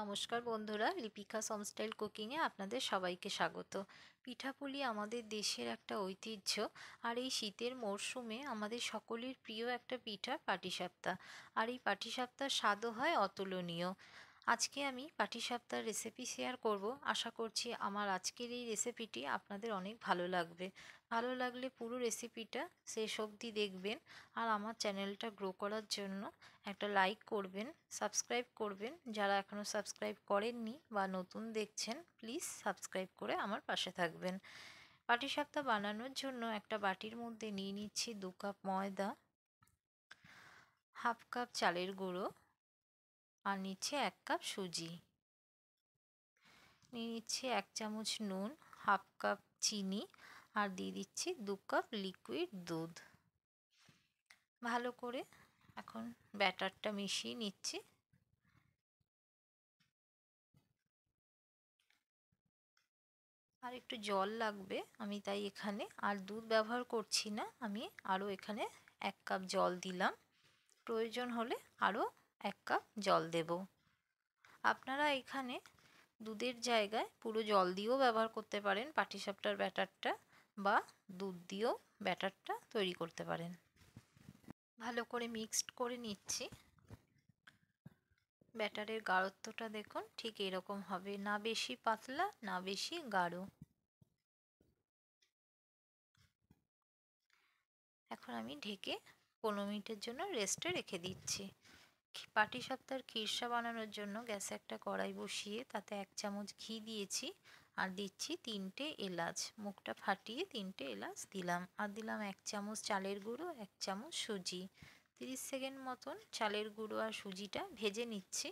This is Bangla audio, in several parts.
নমস্কার বন্ধুরা, লিপিকা হোমস্টাইল কুকিংয়ে আপনাদের সবাইকে স্বাগত। পিঠাপুলি আমাদের দেশের একটা ঐতিহ্য, আর এই শীতের মরশুমে আমাদের সকলের প্রিয় একটা পিঠা পাটিসাপটা। আর এই পাটিসাপটার স্বাদও হয় অতুলনীয়। আজকে আমি পাটিসাপটার রেসিপি শেয়ার করব। আশা করছি আমার আজকের এই রেসিপিটি আপনাদের অনেক ভালো লাগবে। ভালো লাগলে পুরো রেসিপিটা শেষ অবধি দেখবেন। আর আমার চ্যানেলটা গ্রো করার জন্য একটা লাইক করবেন, সাবস্ক্রাইব করবেন। যারা এখনও সাবস্ক্রাইব করেননি বা নতুন দেখছেন, প্লিজ সাবস্ক্রাইব করে আমার পাশে থাকবেন। পাটিসাপটা বানানোর জন্য একটা বাটির মধ্যে নিয়ে নিচ্ছি 2 কাপ ময়দা, হাফ কাপ চালের গুঁড়ো, আর নিচ্ছে 1 কাপ সুজি। নিয়ে নিচ্ছি 1 চামচ নুন, হাফ কাপ চিনি, আর দিয়ে দিচ্ছি 2 কাপ লিকুইড দুধ। ভালো করে এখন ব্যাটারটা মিশিয়ে নিচ্ছি। আর একটু জল লাগবে, আমি তাই এখানে আর দুধ ব্যবহার করছি না, আমি আরও এখানে 1 কাপ জল দিলাম। প্রয়োজন হলে আরও 1 কাপ জল দেব। আপনারা এখানে দুধের জায়গায় পুরো জল দিয়েও ব্যবহার করতে পারেন পাটিসাপটার ব্যাটারটা, বা দুধ দিয়েও ব্যাটারটা তৈরি করতে পারেন। ভালো করে মিক্সড করে নিচ্ছি। ব্যাটারের গাঢ়ত্বটা দেখুন, ঠিক এরকম হবে, না বেশি পাতলা না বেশি গাঢ়। এখন আমি ঢেকে 15 মিনিটের জন্য রেস্টে রেখে দিচ্ছি। পাটিসাপটার খিরসা বানানোর জন্য গ্যাসে একটা কড়াই বসিয়ে তাতে 1 চামচ ঘি দিয়েছি, আর দিচ্ছি 3টে এলাচ। মুখটা ফাটিয়ে 3টে এলাচ দিলাম, আর দিলাম 1 চামচ চালের গুঁড়ো, 1 চামচ সুজি। 30 সেকেন্ড মতন চালের গুঁড়ো আর সুজিটা ভেজে নিচ্ছি।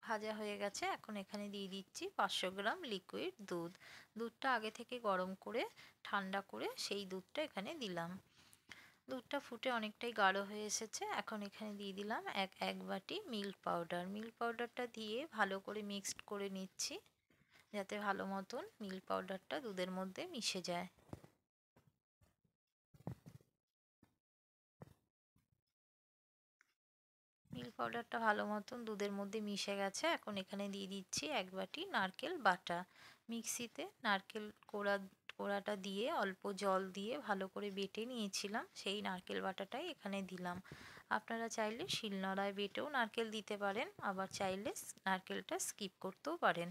ভাজা হয়ে গেছে, এখন এখানে দিয়ে দিচ্ছি 500 গ্রাম লিকুইড দুধ। দুধটা আগে থেকে গরম করে ঠান্ডা করে সেই দুধটা এখানে দিলাম। দুধটা ফুটে অনেকটাই গাঢ় হয়ে এসেছে, এখন এখানে দিয়ে দিলাম এক বাটি মিল্ক পাউডার। মিল্ক পাউডারটা দিয়ে ভালো করে মিক্সড করে নিচ্ছি, যাতে ভালো মতন মিল্ক পাউডারটা দুধের মধ্যে মিশে যায়। মিল্ক পাউডারটা ভালো মতন দুধের মধ্যে মিশে গেছে, এখন এখানে দিয়ে দিচ্ছি 1 বাটি নারকেল বাটা। মিক্সিতে নারকেল কোড়াটা দিয়ে অল্প জল দিয়ে ভালো করে বেটে নিয়েছিলাম, সেই নারকেল বাটাটাই এখানে দিলাম। আপনারা চাইলে শিলনোড়ায় বেটেও নারকেল দিতে পারেন, আবার চাইলে নারকেলটা স্কিপ করতেও পারেন।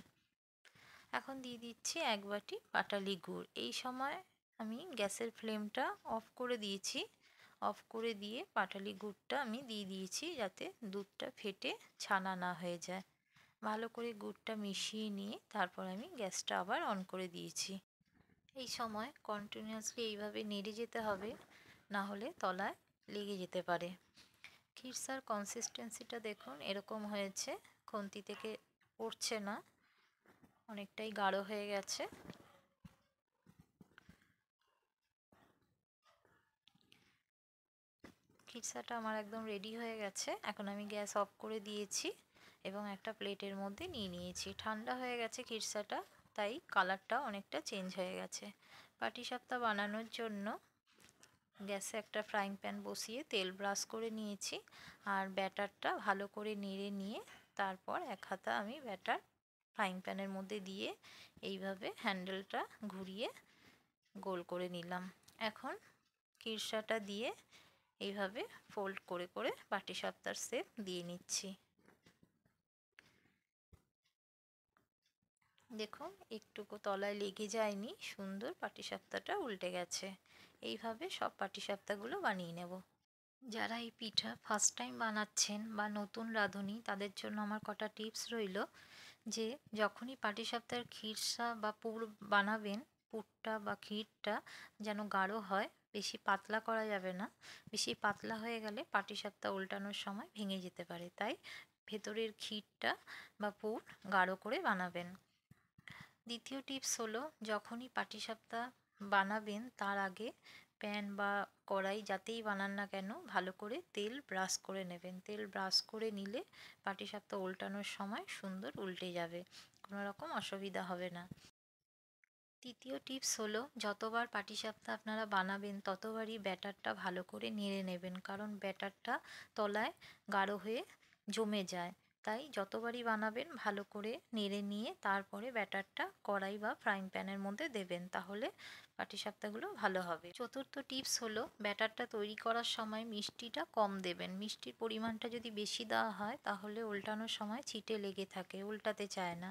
এখন দিয়ে দিচ্ছি 1 বাটি পাটালি গুড়। এই সময় আমি গ্যাসের ফ্লেমটা অফ করে দিয়েছি। অফ করে দিয়ে পাটালি গুড়টা আমি দিয়ে দিয়েছি, যাতে দুধটা ফেটে ছানা না হয়ে যায়। ভালো করে গুড়টা মিশিয়ে নিয়ে তারপর আমি গ্যাসটা আবার অন করে দিয়েছি। এই সময় কন্টিনিউয়াসলি এইভাবে নেড়ে যেতে হবে, না হলে তলায় লেগে যেতে পারে। খিরসার কনসিস্টেন্সিটা দেখুন এরকম হয়েছে, খুন্তি থেকে পড়ছে না, অনেকটাই গাঢ় হয়ে গেছে। খিরসাটা আমার একদম রেডি হয়ে গেছে। এখন আমি গ্যাস অফ করে দিয়েছি এবং একটা প্লেটের মধ্যে নিয়ে নিয়েছি। ঠান্ডা হয়ে গেছে খিরসাটা, তাই কালারটা অনেকটা চেঞ্জ হয়ে গেছে। পাটিসাপটা বানানোর জন্য গ্যাসে একটা ফ্রাইং প্যান বসিয়ে তেল ব্রাশ করে নিয়েছি, আর ব্যাটারটা ভালো করে নেড়ে নিয়ে তারপর 1 হাতা আমি ব্যাটার ফ্রাইং প্যানের মধ্যে দিয়ে এইভাবে হ্যান্ডেলটা ঘুরিয়ে গোল করে নিলাম। এখন খিরসাটা দিয়ে এইভাবে ফোল্ড করে করে পাটিসাপটার শেপ দিয়ে নিচ্ছি। দেখুন একটুকু তলায় লেগে যায়নি, সুন্দর পাটিসাপটাটা উল্টে গেছে। এইভাবে সব পাটিসাপটাগুলো বানিয়ে নেব। যারা এই পিঠা ফার্স্ট টাইম বানাচ্ছেন বা নতুন রাঁধুনি, তাদের জন্য আমার কটা টিপস রইল, যে যখনই পাটিসাপটার খিরসা বা পুর বানাবেন, পুরটা বা ক্ষীরটা যেন গাঢ় হয়, বেশি পাতলা করা যাবে না। বেশি পাতলা হয়ে গেলে পাটিসাপটা উল্টানোর সময় ভেঙে যেতে পারে, তাই ভেতরের ক্ষীরটা বা পুর গাঢ় করে বানাবেন। দ্বিতীয় টিপস হলো, যখনই পাটিসাপটা বানাবেন তার আগে প্যান বা কড়াই যাতেই বানান না কেন ভালো করে তেল ব্রাশ করে নেবেন। তেল ব্রাশ করে নিলে পাটিসাপটা উল্টানোর সময় সুন্দর উল্টে যাবে, কোনো রকম অসুবিধা হবে না। তৃতীয় টিপস হলো, যতবার পাটিসাপটা আপনারা বানাবেন ততবারই ব্যাটারটা ভালো করে নেড়ে নেবেন, কারণ ব্যাটারটা তলায় গাঢ় হয়ে জমে যায়। তাই যতবারই বানাবেন ভালো করে নেড়ে নিয়ে তারপরে ব্যাটারটা কড়াই বা ফ্রাইং প্যানের মধ্যে দেবেন, তাহলে পাটিসাপটাগুলো ভালো হবে। চতুর্থ টিপস হলো, ব্যাটারটা তৈরি করার সময় মিষ্টিটা কম দেবেন। মিষ্টির পরিমাণটা যদি বেশি দেওয়া হয় তাহলে উল্টানোর সময় ছিটে লেগে থাকে, উল্টাতে চায় না।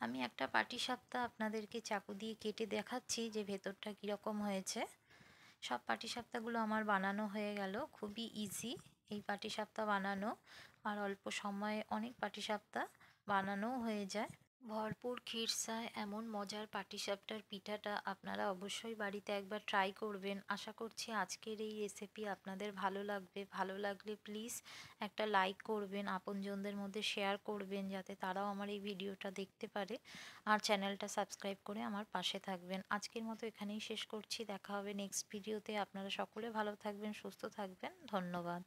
আমি একটা পাটিসাপটা আপনাদেরকে চাকু দিয়ে কেটে দেখাচ্ছি যে ভেতরটা কীরকম হয়েছে। সব পাটিসাপটাগুলো আমার বানানো হয়ে গেল। খুবই ইজি এই পাটিসাপটা বানানো, আর অল্প সময়ে অনেক পাটিসাপটা বানানোও হয়ে যায়। ভরপুর খিরসায় এমন মজার পাটিসাপটার পিঠাটা আপনারা অবশ্যই বাড়িতে একবার ট্রাই করবেন। আশা করছি আজকের এই রেসিপি আপনাদের ভালো লাগবে। ভালো লাগলে প্লিজ একটা লাইক করবেন, আপনজনদের মধ্যে শেয়ার করবেন যাতে তারাও আমার এই ভিডিওটা দেখতে পারে, আর চ্যানেলটা সাবস্ক্রাইব করে আমার পাশে থাকবেন। আজকের মতো এখানেই শেষ করছি, দেখা হবে নেক্সট ভিডিওতে। আপনারা সকলে ভালো থাকবেন, সুস্থ থাকবেন, ধন্যবাদ।